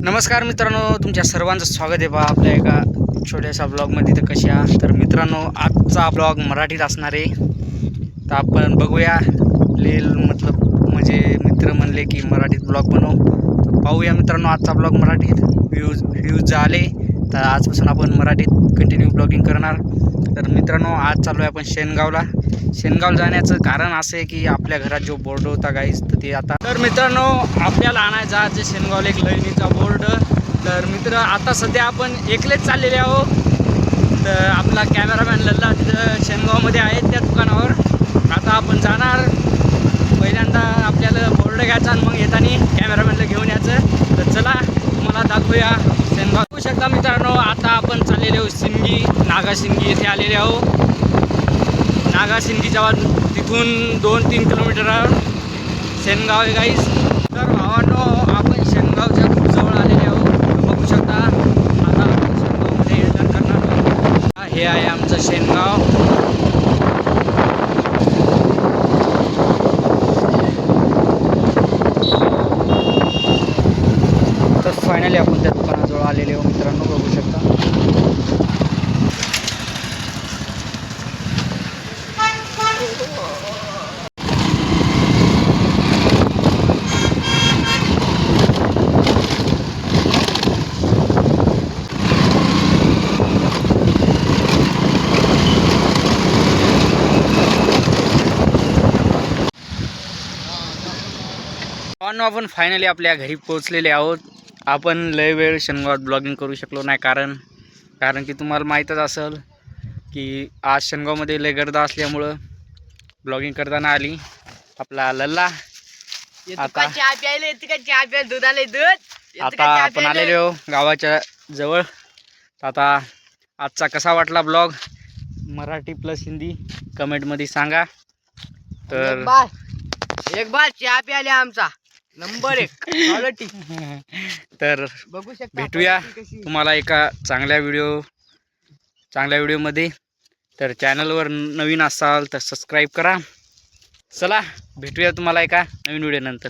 नमस्कार मित्रांनो, तुमच्या सर्वांचं स्वागत आहे बा आपल्या एका छोट्याशा ब्लॉगमध्ये. तर कशा तर मित्रांनो, आजचा ब्लॉग मराठीत असणार आहे. तर आपण बघूया. म्हणजे मित्र म्हणले की मराठीत ब्लॉग बनव, तर पाहूया मित्रांनो आजचा ब्लॉग मराठीत. व्ह्यूज आले तर आजपासून आपण मराठीत कंटिन्यू ब्लॉगिंग करणार. तर मित्रांनो, आज चालू आहे आपण शेणगावला. शेणगाव जाण्याचं कारण असं आहे की आपल्या घरात जो बोर्ड होता गाईस, तर ते आता. तर मित्रांनो, आपल्याला आणायचा आज शेणगावला एक लयणीचा बोर्ड. तर मित्र, आता सध्या आपण एकलेच चाललेले आहोत. तर आपला कॅमेरामॅन लल्ला तिथं शेणगावमध्ये आहे त्या दुकानावर. आता आपण जाणार. पहिल्यांदा आपल्याला बोर्ड घ्यायचा आणि मग येताना कॅमेरामॅनला घेऊन यायचं. तर चला तुम्हाला दाखवूया शेणगाव. बघू शकता मित्रांनो, आता आपण चाललेले आहोत सिंगी, नागासिंगी येथे आलेले आहोत. नागासिंगीच्या तिथून 2-3 किलोमीटर शेणगाव आहे गाईस. तर भावांनो, आपण शेणगावच्या खूप जवळ आलेले आहोत. बघू शकता आता आपण शेणगावमध्ये एंटर करणार. हे आहे आमचं शेणगाव. तर फायनली आपण त्या दुकानाजवळ आलेले आहोत मित्रांनो, बघू शकता. आपण फायनली आपल्या घरी पोहोचलेले आहोत. आपण लय वेळ शेणगावात ब्लॉगिंग करू शकलो नाही, कारण की तुम्हाला माहीतच असेल की आज शेणगावमध्ये लय गर्दी असल्यामुळं ब्लॉगिंग करताना आली आपला लल्ला. आता आपण आलेलो गावाच्या जवळ. आता आजचा कसा वाटला ब्लॉग, मराठी प्लस हिंदी कमेंटमध्ये सांगा. तर एक बार चहा प्याले आमचा नंबर 1 क्वालिटी. तर बघू शकता भेटूया तुम्हाला एका चांगल्या व्हिडिओमध्ये. तर चॅनलवर नवीन असाल तर सबस्क्राईब करा. चला भेटूया तुम्हाला एका नवीन व्हिडिओ नंतर.